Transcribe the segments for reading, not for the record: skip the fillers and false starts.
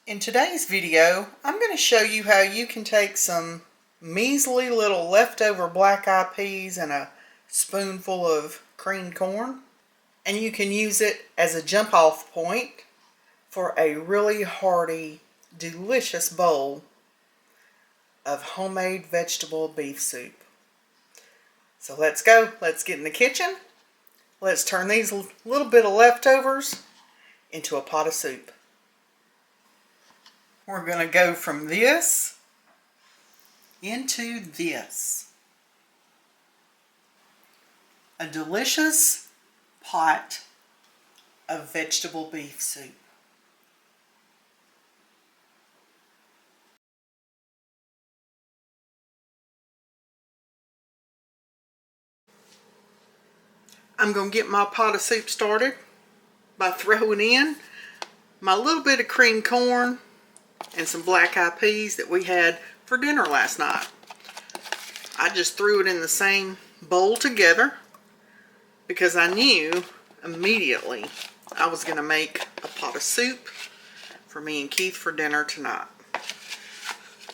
In today's video, I'm going to show you how you can take some measly little leftover black-eyed peas and a spoonful of creamed corn, and you can use it as a jump-off point for a really hearty, delicious bowl of homemade vegetable beef soup. So let's go. Let's get in the kitchen. Let's turn these little bit of leftovers into a pot of soup. We're going to go from this into this. A delicious pot of vegetable beef soup. I'm going to get my pot of soup started by throwing in my little bit of creamed corn and some black-eyed peas that we had for dinner last night. I just threw it in the same bowl together because I knew immediately I was going to make a pot of soup for me and Keith for dinner tonight.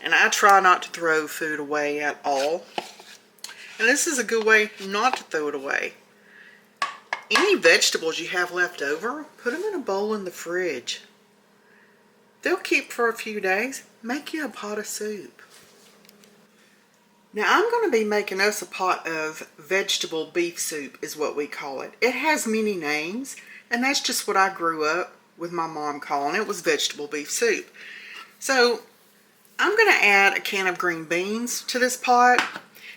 And I try not to throw food away at all. And this is a good way not to throw it away. Any vegetables you have left over, put them in a bowl in the fridge. They'll keep for a few days. Make you a pot of soup. Now I'm going to be making us a pot of vegetable beef soup is what we call it. It has many names, and that's just what I grew up with my mom calling it, was vegetable beef soup. So I'm going to add a can of green beans to this pot,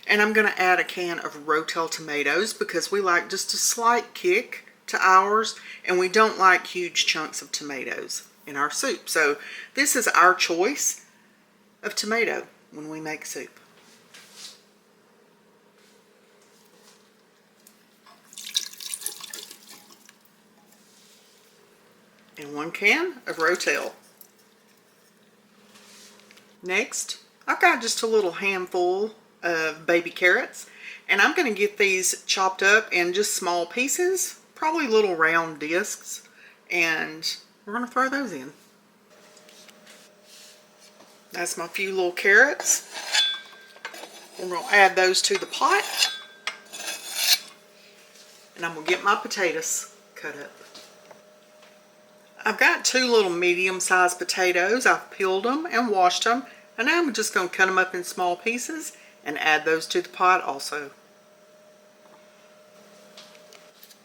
and I'm going to add a can of Rotel tomatoes because we like just a slight kick to ours, and we don't like huge chunks of tomatoes in our soup. So this is our choice of tomato when we make soup. And 1 can of Rotel. Next, I've got just a little handful of baby carrots, and I'm going to get these chopped up in just small pieces, probably little round discs, and we're going to throw those in. That's my few little carrots. We're going to add those to the pot. And I'm going to get my potatoes cut up. I've got 2 little medium-sized potatoes. I've peeled them and washed them. And now I'm just going to cut them up in small pieces and add those to the pot also.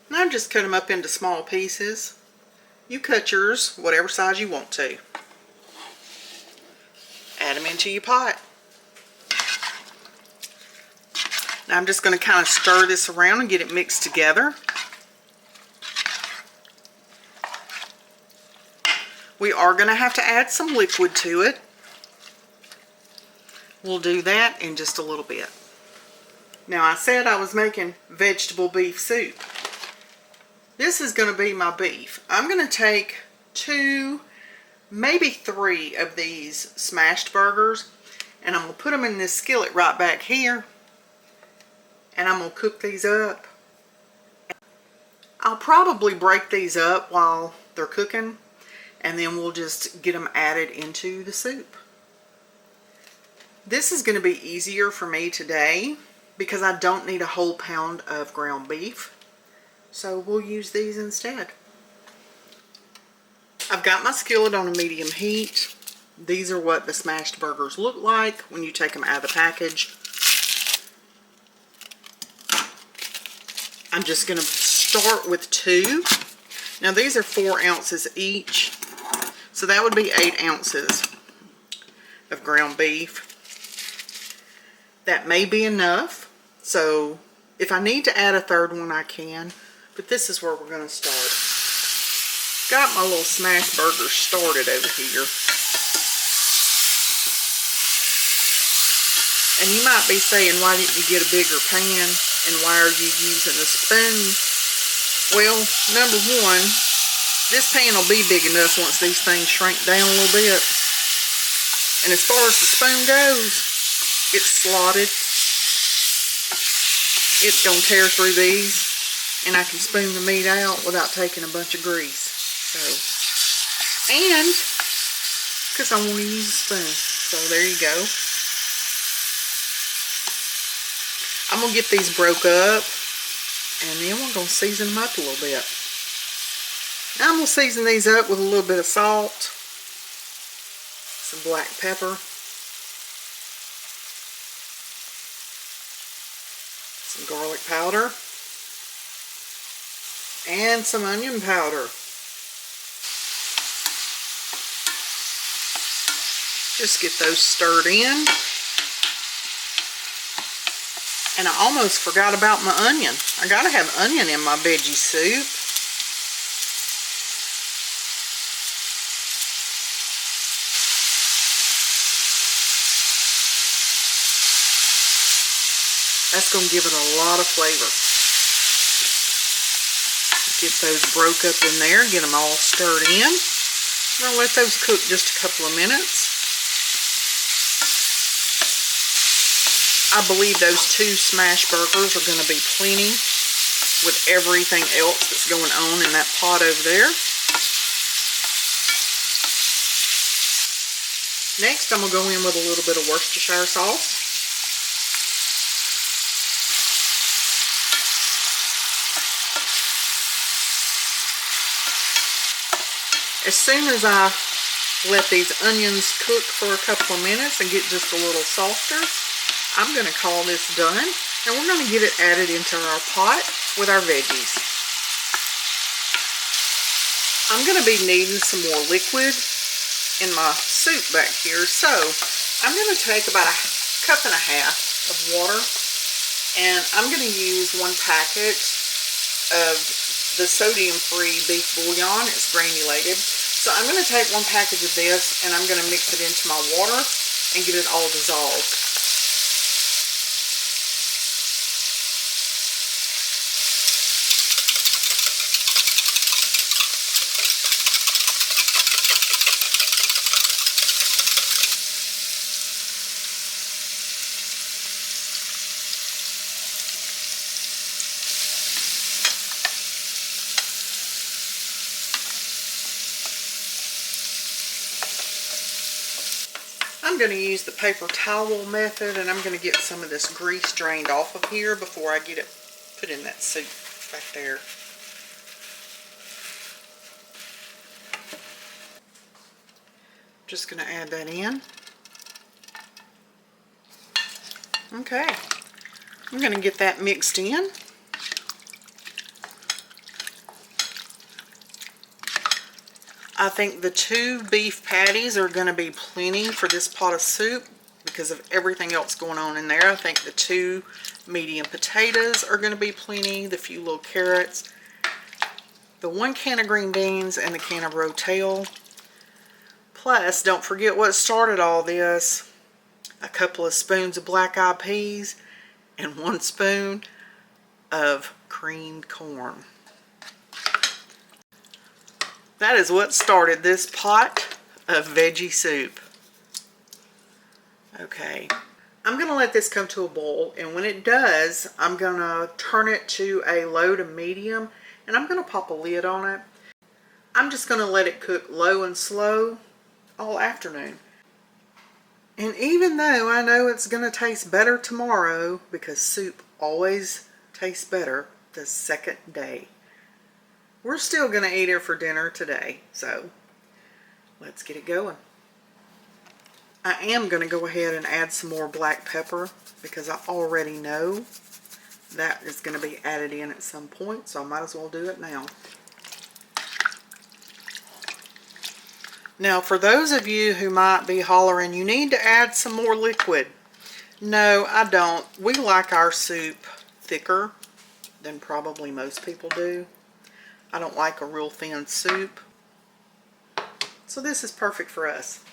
And I've just cut them up into small pieces. You cut yours whatever size you want to. Add them into your pot. Now I'm just going to kind of stir this around and get it mixed together. We are going to have to add some liquid to it. We'll do that in just a little bit. Now I said I was making vegetable beef soup. This is going to be my beef. I'm going to take 2, maybe 3 of these smashed burgers, and I'm going to put them in this skillet right back here, and I'm going to cook these up. I'll probably break these up while they're cooking, and then we'll just get them added into the soup. This is going to be easier for me today because I don't need a whole pound of ground beef. So we'll use these instead. I've got my skillet on a medium heat. These are what the smashed burgers look like when you take them out of the package. I'm just going to start with 2. Now these are 4 ounces each. So that would be 8 ounces of ground beef. That may be enough. So if I need to add a 3rd one, I can. But this is where we're going to start. Got my little smash burger started over here. And you might be saying, why didn't you get a bigger pan? And why are you using a spoon? Well, number 1, this pan will be big enough once these things shrink down a little bit. And as far as the spoon goes, it's slotted. It's going to tear through these. And I can spoon the meat out without taking a bunch of grease. So, and because I want to use a spoon. So there you go. I'm going to get these broke up, and then we're going to season them up a little bit. Now I'm going to season these up with a little bit of salt, some black pepper, some garlic powder, and some onion powder. Just get those stirred in. And I almost forgot about my onion. I gotta have onion in my veggie soup. That's gonna give it a lot of flavor. Get those broke up in there, get them all stirred in. We're gonna let those cook just a couple of minutes. I believe those 2 smash burgers are going to be plenty with everything else that's going on in that pot over there. Next, I'm going to go in with a little bit of Worcestershire sauce. As soon as I let these onions cook for a couple of minutes and get just a little softer, I'm going to call this done, and we're going to get it added into our pot with our veggies. I'm going to be needing some more liquid in my soup back here, so I'm going to take about a cup and a half of water, and I'm going to use 1 packet of the sodium-free beef bouillon. It's granulated. So I'm going to take 1 package of this, and I'm going to mix it into my water and get it all dissolved. I'm going to use the paper towel method, and I'm going to get some of this grease drained off of here before I get it put in that soup back there. Just going to add that in. Okay, I'm going to get that mixed in. I think the 2 beef patties are going to be plenty for this pot of soup because of everything else going on in there. I think the 2 medium potatoes are going to be plenty, the few little carrots, the 1 can of green beans, and the can of rotel. Plus, don't forget what started all this, a couple of spoons of black-eyed peas and 1 spoon of creamed corn. That is what started this pot of veggie soup. Okay, I'm going to let this come to a boil, and when it does, I'm going to turn it to a low to medium, and I'm going to pop a lid on it. I'm just going to let it cook low and slow all afternoon. And even though I know it's going to taste better tomorrow, because soup always tastes better the second day, we're still going to eat it for dinner today, so let's get it going. I am going to go ahead and add some more black pepper because I already know that is going to be added in at some point, so I might as well do it now. Now, for those of you who might be hollering, you need to add some more liquid. No, I don't. We like our soup thicker than probably most people do. I don't like a real thin soup. So this is perfect for us.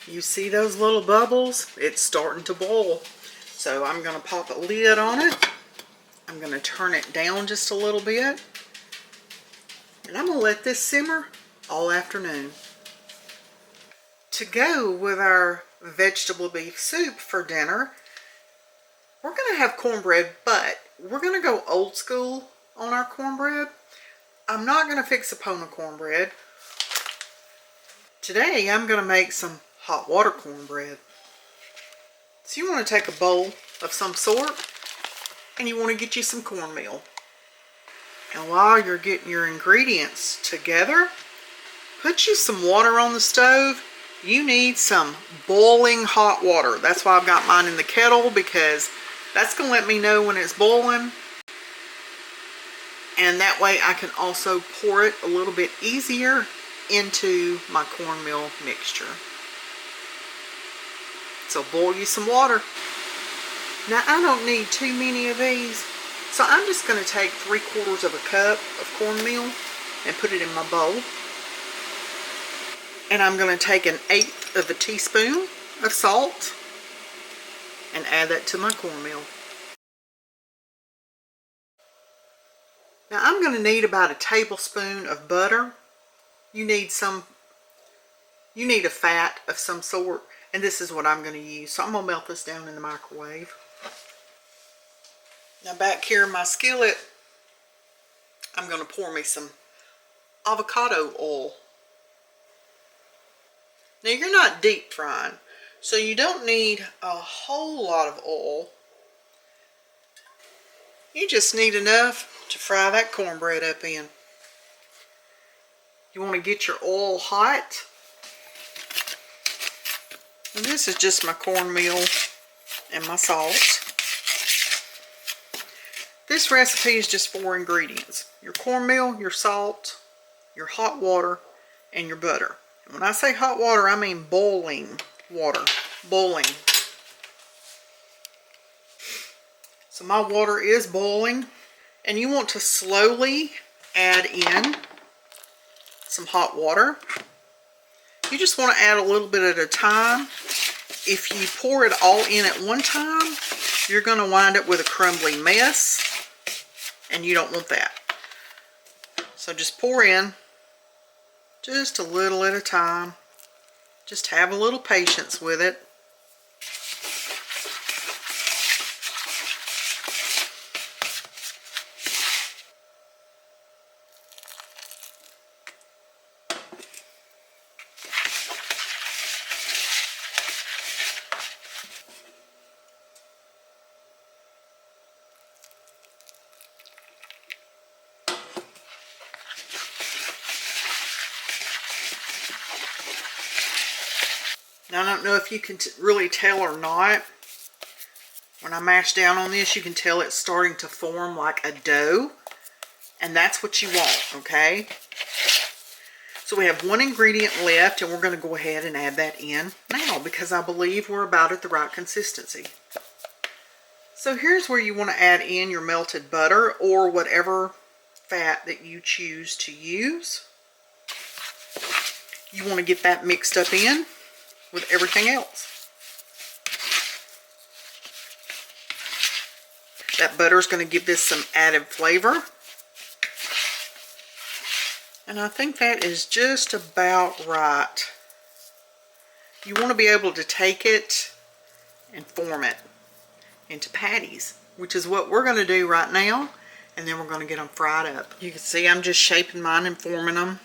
You see those little bubbles? It's starting to boil. So I'm going to pop a lid on it. I'm going to turn it down just a little bit. And I'm going to let this simmer all afternoon. To go with our vegetable beef soup for dinner, we're going to have cornbread, but we're going to go old school on our cornbread. I'm not going to fix a pone of cornbread. Today I'm going to make some hot water cornbread. So you want to take a bowl of some sort and you want to get you some cornmeal. And while you're getting your ingredients together, put you some water on the stove. You need some boiling hot water. That's why I've got mine in the kettle, because that's going to let me know when it's boiling. And that way I can also pour it a little bit easier into my cornmeal mixture. So boil you some water. Now I don't need too many of these, so I'm just going to take 3/4 of a cup of cornmeal and put it in my bowl. And I'm going to take 1/8 of a teaspoon of salt and add that to my cornmeal. Now I'm going to need about 1 tablespoon of butter. You need a fat of some sort, and this is what I'm going to use. So I'm going to melt this down in the microwave. Now back here in my skillet, I'm going to pour me some avocado oil. Now you're not deep frying, so you don't need a whole lot of oil. You just need enough to fry that cornbread up in. You want to get your oil hot. And this is just my cornmeal and my salt. This recipe is just 4 ingredients: your cornmeal, your salt, your hot water, and your butter. And when I say hot water, I mean boiling water. Boiling. So my water is boiling, and you want to slowly add in some hot water. You just want to add a little bit at a time. If you pour it all in at one time, you're going to wind up with a crumbly mess, and you don't want that. So just pour in just a little at a time. Just have a little patience with it. Now I don't know if you can really tell or not. When I mash down on this, you can tell it's starting to form like a dough. And that's what you want, okay? So we have 1 ingredient left, and we're going to go ahead and add that in now, because I believe we're about at the right consistency. So here's where you want to add in your melted butter or whatever fat that you choose to use. You want to get that mixed up in with everything else. That butter is going to give this some added flavor. And I think that is just about right. You want to be able to take it and form it into patties, which is what we're going to do right now. And then we're going to get them fried up. You can see I'm just shaping mine and forming them.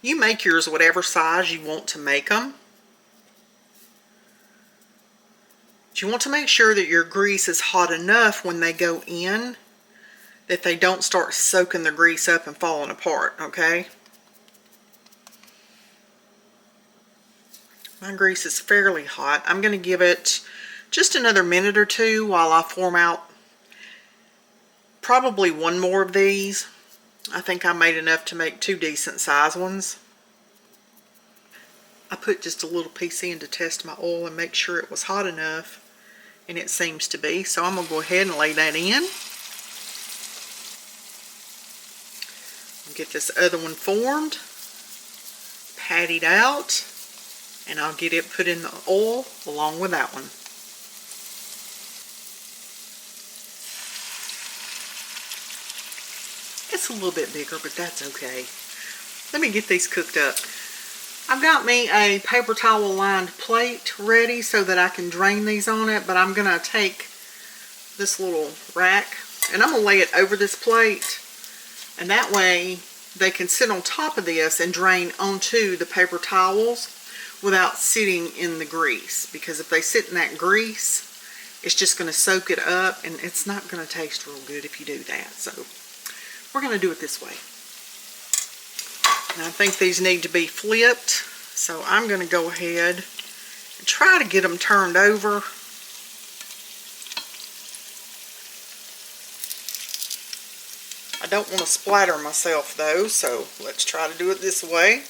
You make yours whatever size you want to make them. But you want to make sure that your grease is hot enough when they go in that they don't start soaking the grease up and falling apart, okay? My grease is fairly hot. I'm going to give it just another minute or 2 while I form out probably 1 more of these. I think I made enough to make 2 decent sized ones. I put just a little piece in to test my oil and make sure it was hot enough, and it seems to be. So I'm going to go ahead and lay that in. Get this other one formed, pattied out, and I'll get it put in the oil along with that one. It's a little bit bigger, but that's okay. Let me get these cooked up. I've got me a paper towel lined plate ready so that I can drain these on it, but I'm going to take this little rack and I'm going to lay it over this plate, and that way they can sit on top of this and drain onto the paper towels without sitting in the grease. Because if they sit in that grease, it's just going to soak it up, and it's not going to taste real good if you do that. So we're going to do it this way. And I think these need to be flipped, so I'm going to go ahead and try to get them turned over. I don't want to splatter myself though, so let's try to do it this way.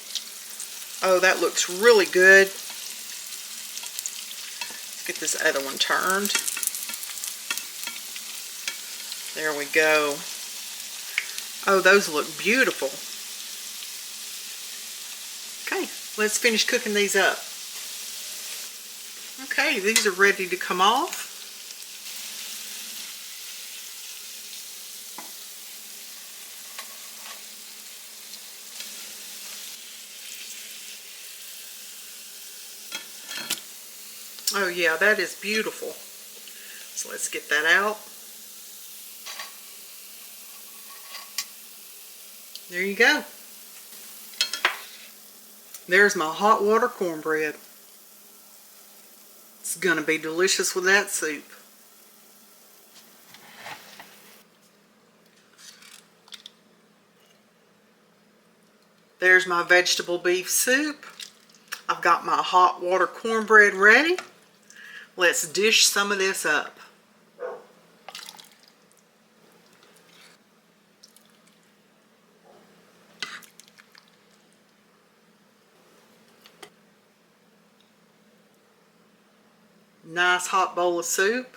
Oh, that looks really good. Let's get this other one turned. There we go. Oh, those look beautiful. Okay, let's finish cooking these up. Okay, these are ready to come off. Oh yeah, that is beautiful. So let's get that out. There you go. There's my hot water cornbread. It's gonna be delicious with that soup. There's my vegetable beef soup. I've got my hot water cornbread ready. Let's dish some of this up. Nice hot bowl of soup.